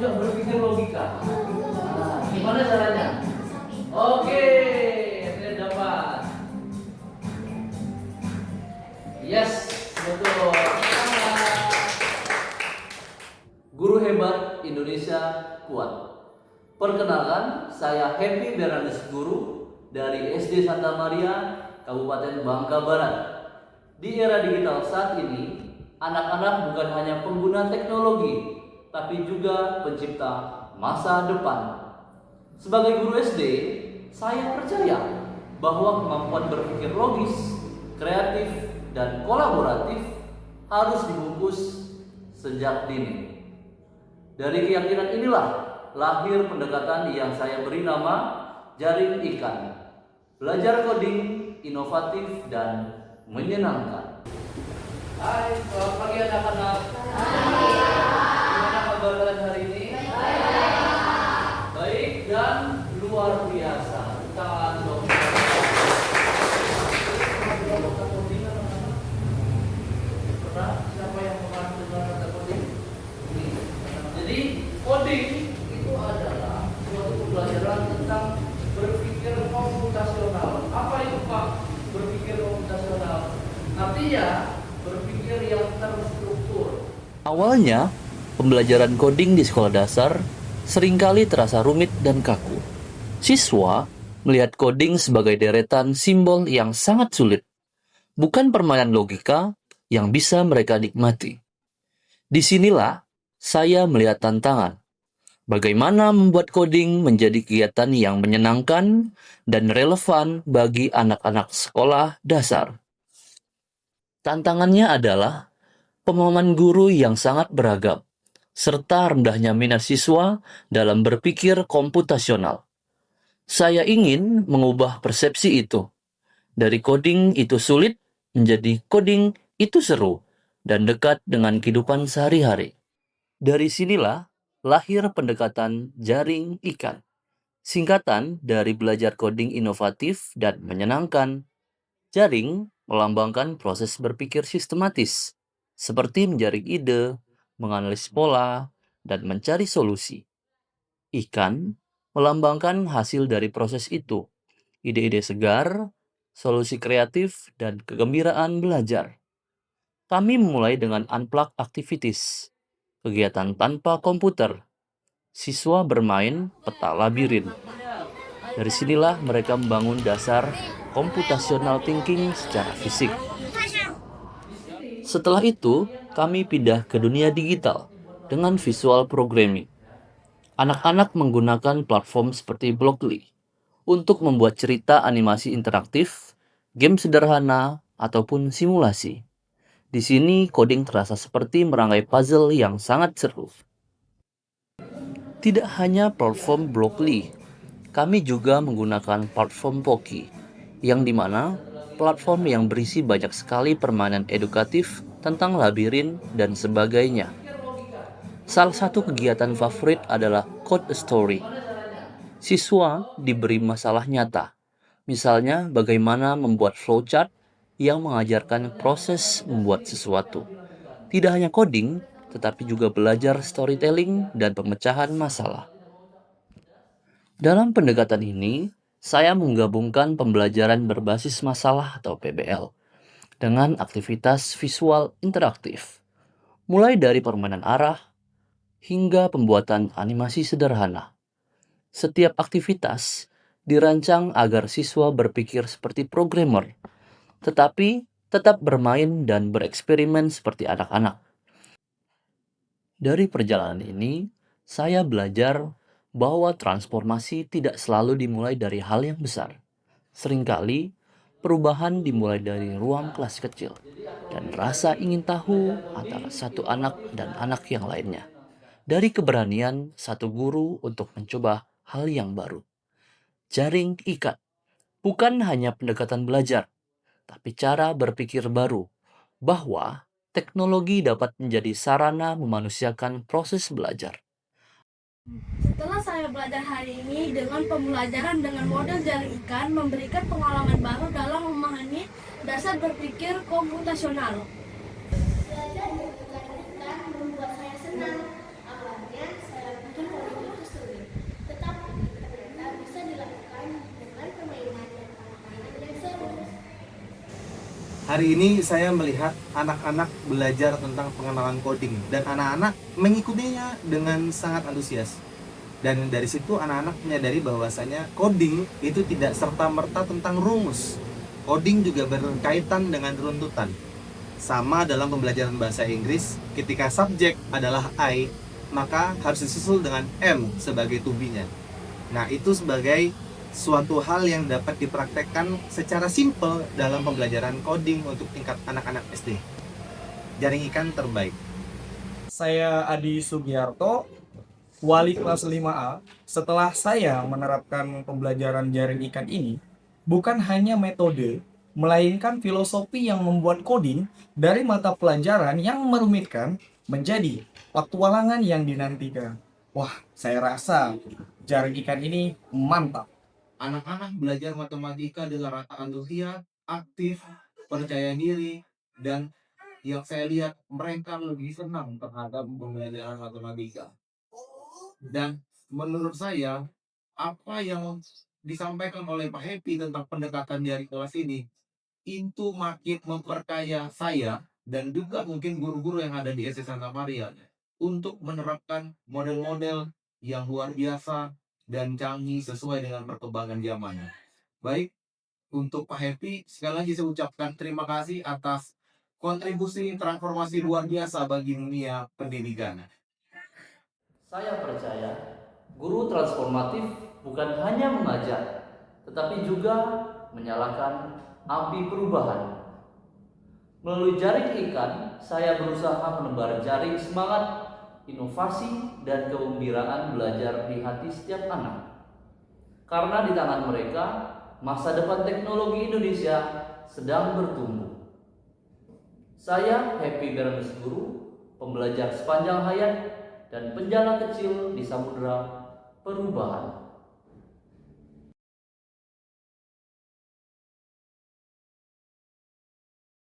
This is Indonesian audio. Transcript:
juga berpikir logika. Nah, gimana caranya? Oke, saya dapat. Yes, betul. Guru hebat Indonesia kuat. Perkenalkan, saya Happy Bernardes Guru dari SD Santa Maria, Kabupaten Bangka Barat. Di era digital saat ini, anak-anak bukan hanya pengguna teknologi, tapi juga pencipta masa depan. Sebagai guru SD, saya percaya bahwa kemampuan berpikir logis, kreatif, dan kolaboratif harus dibungkus sejak dini. Dari keyakinan inilah lahir pendekatan yang saya beri nama Jaring Ikan. Belajar coding inovatif dan menyenangkan. Hai, selamat pagi anak-anak. Gimana kabar kalian hari ini? Baik dan luar biasa. Tangan dong. Pernah siapa yang pernah dengar kata coding? Jadi coding itu adalah suatu pembelajaran tentang berpikir komputasional. Apa itu Pak? Berpikir komputasional. Artinya berpikir yang terstruktur. Awalnya, pembelajaran coding di sekolah dasar seringkali terasa rumit dan kaku. Siswa melihat coding sebagai deretan simbol yang sangat sulit, bukan permainan logika yang bisa mereka nikmati. Disinilah saya melihat tantangan. Bagaimana membuat coding menjadi kegiatan yang menyenangkan dan relevan bagi anak-anak sekolah dasar. Tantangannya adalah pemahaman guru yang sangat beragam, serta rendahnya minat siswa dalam berpikir komputasional. Saya ingin mengubah persepsi itu. Dari coding itu sulit, menjadi coding itu seru dan dekat dengan kehidupan sehari-hari. Dari sinilah lahir pendekatan Jaring Ikan, singkatan dari belajar coding inovatif dan menyenangkan. Jaring melambangkan proses berpikir sistematis, seperti menjaring ide, menganalisis pola, dan mencari solusi. Ikan melambangkan hasil dari proses itu, ide-ide segar, solusi kreatif, dan kegembiraan belajar. Kami memulai dengan unplugged activities, kegiatan tanpa komputer. Siswa bermain peta labirin. Dari sinilah mereka membangun dasar computational thinking secara fisik. Setelah itu, kami pindah ke dunia digital dengan visual programming. Anak-anak menggunakan platform seperti Blockly untuk membuat cerita animasi interaktif, game sederhana, ataupun simulasi. Di sini, coding terasa seperti merangkai puzzle yang sangat seru. Tidak hanya platform Blockly, kami juga menggunakan platform Poki, yang dimana platform yang berisi banyak sekali permainan edukatif tentang labirin dan sebagainya. Salah satu kegiatan favorit adalah Code a Story. Siswa diberi masalah nyata, misalnya bagaimana membuat flowchart yang mengajarkan proses membuat sesuatu. Tidak hanya coding, tetapi juga belajar storytelling dan pemecahan masalah. Dalam pendekatan ini, saya menggabungkan pembelajaran berbasis masalah atau PBL dengan aktivitas visual interaktif, mulai dari permainan arah hingga pembuatan animasi sederhana. Setiap aktivitas dirancang agar siswa berpikir seperti programmer, tetapi tetap bermain dan bereksperimen seperti anak-anak. Dari perjalanan ini, saya belajar bahwa transformasi tidak selalu dimulai dari hal yang besar. Seringkali, perubahan dimulai dari ruang kelas kecil dan rasa ingin tahu antara satu anak dan anak yang lainnya. Dari keberanian satu guru untuk mencoba hal yang baru. Jaring ikat bukan hanya pendekatan belajar, tapi cara berpikir baru bahwa teknologi dapat menjadi sarana memanusiakan proses belajar. Setelah saya belajar hari ini dengan pembelajaran dengan model jaring ikan memberikan pengalaman baru dalam memahami dasar berpikir komputasional. Belajar menggunakan ikan membuat saya senang. Awalnya saya pikir Hari ini saya melihat anak-anak belajar tentang pengenalan coding dan anak-anak mengikutinya dengan sangat antusias. Dan dari situ anak-anak menyadari bahwasanya coding itu tidak serta-merta tentang rumus. Coding juga berkaitan dengan runtutan. Sama dalam pembelajaran bahasa Inggris, ketika subjek adalah I, maka harus disusul dengan am sebagai to be-nya. Nah, itu sebagai suatu hal yang dapat dipraktekkan secara simpel dalam pembelajaran coding untuk tingkat anak-anak SD. Jaring ikan terbaik. Saya Adi Sugiarto, wali kelas 5A. Setelah saya menerapkan pembelajaran jaring ikan ini, bukan hanya metode, melainkan filosofi yang membuat coding dari mata pelajaran yang merumitkan menjadi petualangan yang dinantikan. Wah, saya rasa jaring ikan ini mantap. Anak-anak belajar matematika dengan rasa antusias, aktif, percaya diri, dan yang saya lihat mereka lebih senang terhadap pembelajaran matematika. Dan menurut saya, apa yang disampaikan oleh Pak Happy tentang pendekatan dari kelas ini, itu makin memperkaya saya dan juga mungkin guru-guru yang ada di SD Santa Maria untuk menerapkan model-model yang luar biasa dan canggih sesuai dengan perkembangan zamannya. Baik, untuk Pak Happy, sekali lagi saya ucapkan terima kasih atas kontribusi transformasi luar biasa bagi dunia pendidikan. Saya percaya guru transformatif bukan hanya mengajar, tetapi juga menyalakan api perubahan. Melalui jaring ikan, saya berusaha menebar jaring semangat, inovasi, dan kegembiraan belajar di hati setiap anak. Karena di tangan mereka, masa depan teknologi Indonesia sedang bertumbuh. Saya Happy Bermes Guru, pembelajar sepanjang hayat dan penjala kecil di samudera perubahan.